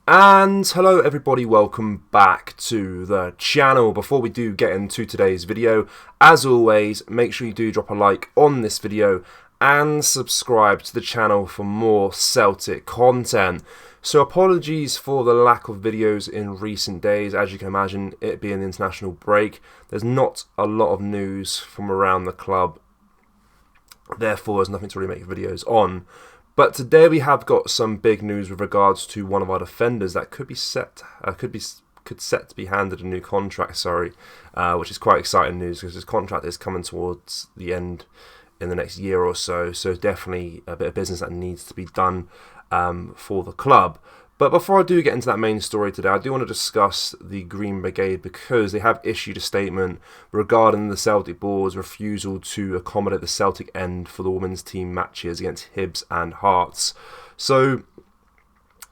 And hello everybody, welcome back to the channel. Before we do get into today's video, as always, make sure you do drop a like on this video and subscribe to the channel for more Celtic content. So apologies for the lack of videos in recent days. As you can imagine, it being the international break, there's not a lot of news from around the club. Therefore, there's nothing to really make videos on. But today we have got some big news with regards to one of our defenders that could set to be handed a new contract. Which is quite exciting news because his contract is coming towards the end in the next year or so. So definitely a bit of business that needs to be done for the club. But before I do get into that main story today, I do want to discuss the Green Brigade because they have issued a statement regarding the Celtic board's refusal to accommodate the Celtic end for the women's team matches against Hibs and Hearts. So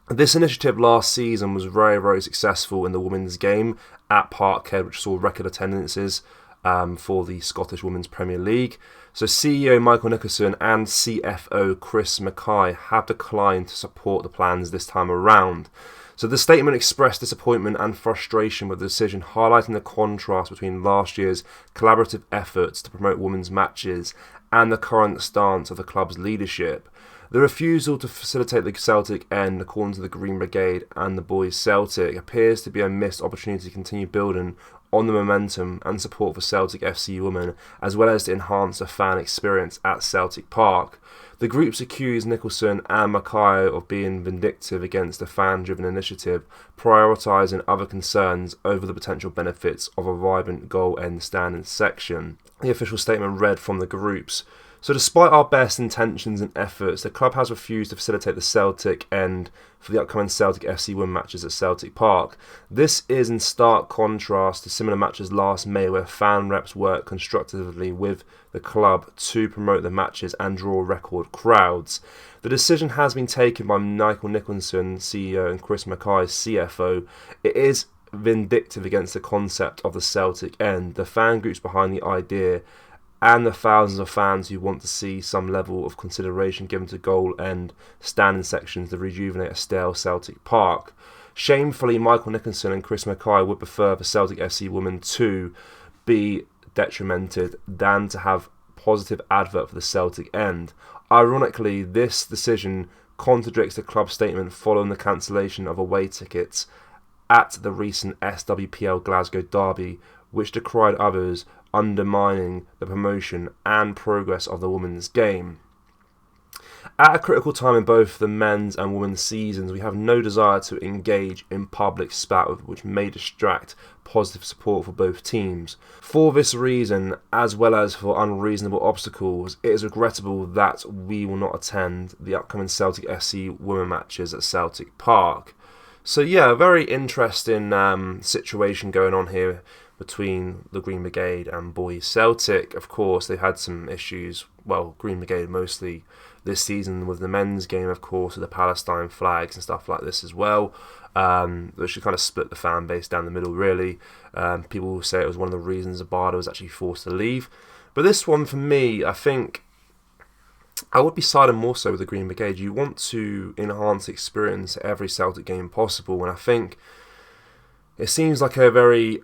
this initiative last season was very, very successful in the women's game at Parkhead, which saw record attendances for the Scottish Women's Premier League. So CEO Michael Nicholson and CFO Chris Mackay have declined to support the plans this time around. So the statement expressed disappointment and frustration with the decision, highlighting the contrast between last year's collaborative efforts to promote women's matches and the current stance of the club's leadership. The refusal to facilitate the Celtic end, according to the Green Brigade and the Boys Celtic, appears to be a missed opportunity to continue building on the momentum and support for Celtic FC women, as well as to enhance the fan experience at Celtic Park. The groups accuse Nicholson and Mackay of being vindictive against a fan-driven initiative, prioritising other concerns over the potential benefits of a vibrant goal-end standing section. The official statement read from the groups. So despite our best intentions and efforts, the club has refused to facilitate the Celtic end for the upcoming Celtic FC women matches at Celtic Park. This is in stark contrast to similar matches last May where fan reps worked constructively with the club to promote the matches and draw record crowds. The decision has been taken by Michael Nicholson, CEO, and Chris Mackay, CFO. It is vindictive against the concept of the Celtic end, the fan groups behind the idea, and the thousands of fans who want to see some level of consideration given to goal end standing sections to rejuvenate a stale Celtic Park. Shamefully, Michael Nicholson and Chris Mackay would prefer for Celtic FC women to be detrimented than to have positive advert for the Celtic end. Ironically, this decision contradicts the club's statement following the cancellation of away tickets at the recent SWPL Glasgow derby, which decried others, undermining the promotion and progress of the women's game. At a critical time in both the men's and women's seasons, we have no desire to engage in public spat which may distract positive support for both teams. For this reason, as well as for unreasonable obstacles, it is regrettable that we will not attend the upcoming Celtic FC women matches at Celtic Park. So yeah, a very interesting situation going on here between the Green Brigade and Boys Celtic. Of course, they've had some issues, well, Green Brigade mostly this season with the men's game, of course, with the Palestine flags and stuff like this as well, which should kind of split the fan base down the middle, really. People will say it was one of the reasons Abada was actually forced to leave. But this one, for me, I think I would be siding more so with the Green Brigade. You want to enhance the experience at every Celtic game possible, and I think it seems like a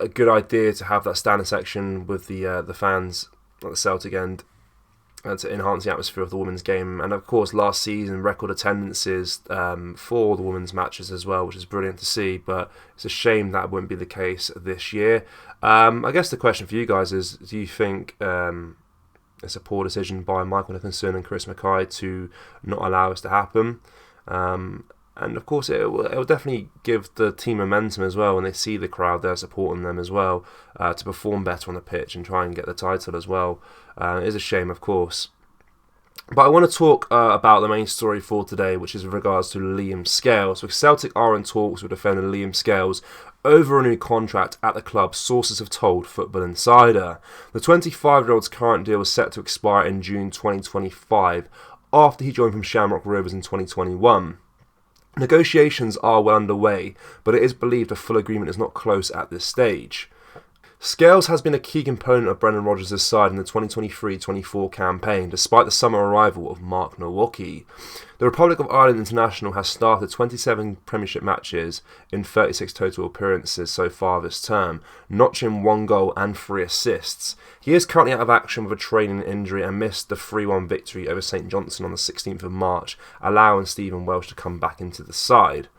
good idea to have that standing section with the fans at the Celtic end and to enhance the atmosphere of the women's game. And of course, last season, record attendances for the women's matches as well, which is brilliant to see, but it's a shame that wouldn't be the case this year. I guess the question for you guys is, do you think it's a poor decision by Michael Nicholson and Chris Mackay to not allow this to happen? And of course, it will definitely give the team momentum as well when they see the crowd there supporting them as well, to perform better on the pitch and try and get the title as well. It is a shame, of course. But I want to talk about the main story for today, which is with regards to Liam Scales. So Celtic are in talks with defender Liam Scales over a new contract at the club, sources have told Football Insider. The 25-year-old's current deal is set to expire in June 2025, after he joined from Shamrock Rovers in 2021. Negotiations are well underway, but it is believed a full agreement is not close at this stage. Scales has been a key component of Brendan Rodgers' side in the 2023-24 campaign, despite the summer arrival of Mark Nowocki. The Republic of Ireland international has started 27 Premiership matches in 36 total appearances so far this term, notching 1 goal and 3 assists. He is currently out of action with a training injury and missed the 3-1 victory over St Johnstone on the 16th of March, allowing Stephen Welsh to come back into the side.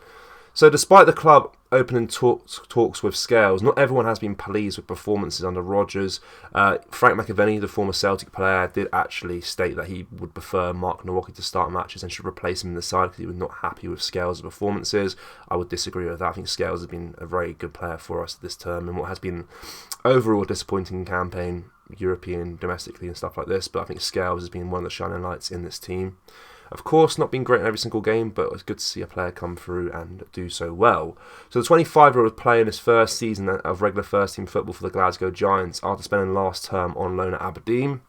So despite the club opening talks with Scales, not everyone has been pleased with performances under Rodgers. Frank McAvenny, the former Celtic player, did actually state that he would prefer Mark Nowocki to start matches and should replace him in the side because he was not happy with Scales' performances. I would disagree with that. I think Scales has been a very good player for us this term in what has been overall a disappointing campaign, European, domestically and stuff like this, but I think Scales has been one of the shining lights in this team. Of course, not been great in every single game, but it's good to see a player come through and do so well. So the 25-year-old was playing his first season of regular first-team football for the Glasgow Giants after spending last term on loan at Aberdeen.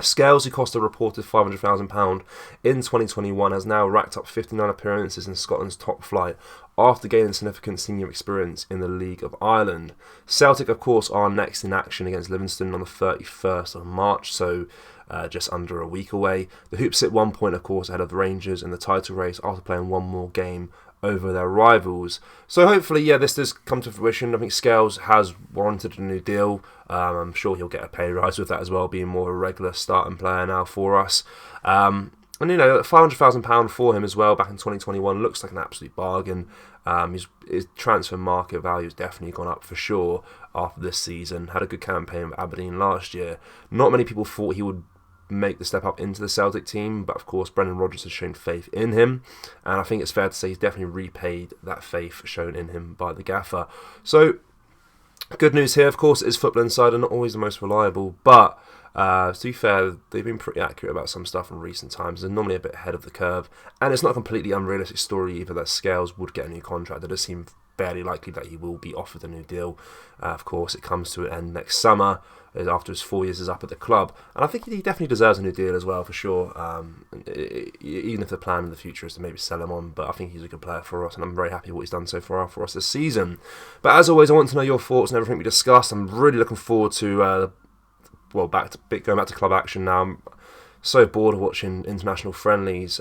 Scales, who cost a reported £500,000 in 2021, has now racked up 59 appearances in Scotland's top flight after gaining significant senior experience in the League of Ireland. Celtic, of course, are next in action against Livingston on the 31st of March, so just under a week away. The Hoops sit 1 point, of course, ahead of the Rangers in the title race after playing one more game over their rivals. So hopefully, this does come to fruition. I think Scales has warranted a new deal. I'm sure he'll get a pay rise with that as well, being more of a regular starting player now for us. And £500,000 for him as well back in 2021 looks like an absolute bargain. His transfer market value has definitely gone up for sure after this season. Had a good campaign with Aberdeen last year. Not many people thought he would make the step up into the Celtic team, but of course Brendan Rodgers has shown faith in him, and I think it's fair to say he's definitely repaid that faith shown in him by the gaffer. So good news here, of course, is Football Insider not always the most reliable, but to be fair, they've been pretty accurate about some stuff in recent times. They're normally a bit ahead of the curve, and it's not a completely unrealistic story either that Scales would get a new contract. It does seem fairly likely that he will be offered a new deal. Of course, it comes to an end next summer after his 4 years is up at the club, and I think he definitely deserves a new deal as well, for sure. Even if the plan in the future is to maybe sell him on, but I think he's a good player for us, and I'm very happy with what he's done so far for us this season. But as always, I want to know your thoughts on everything we discussed. I'm really looking forward to going back to club action now. I'm so bored of watching international friendlies.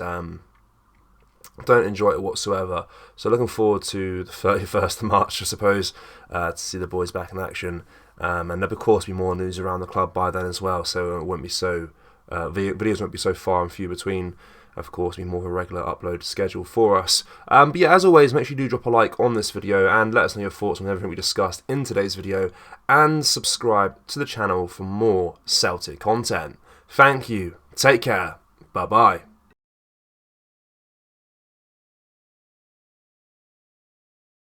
Don't enjoy it whatsoever. So looking forward to the 31st of March, I suppose, to see the boys back in action. And there'll of course be more news around the club by then as well. So it won't be so videos won't be so far and few between. Of course, be more of a regular upload schedule for us. But yeah, as always, make sure you do drop a like on this video and let us know your thoughts on everything we discussed in today's video, and subscribe to the channel for more Celtic content. Thank you. Take care. Bye bye.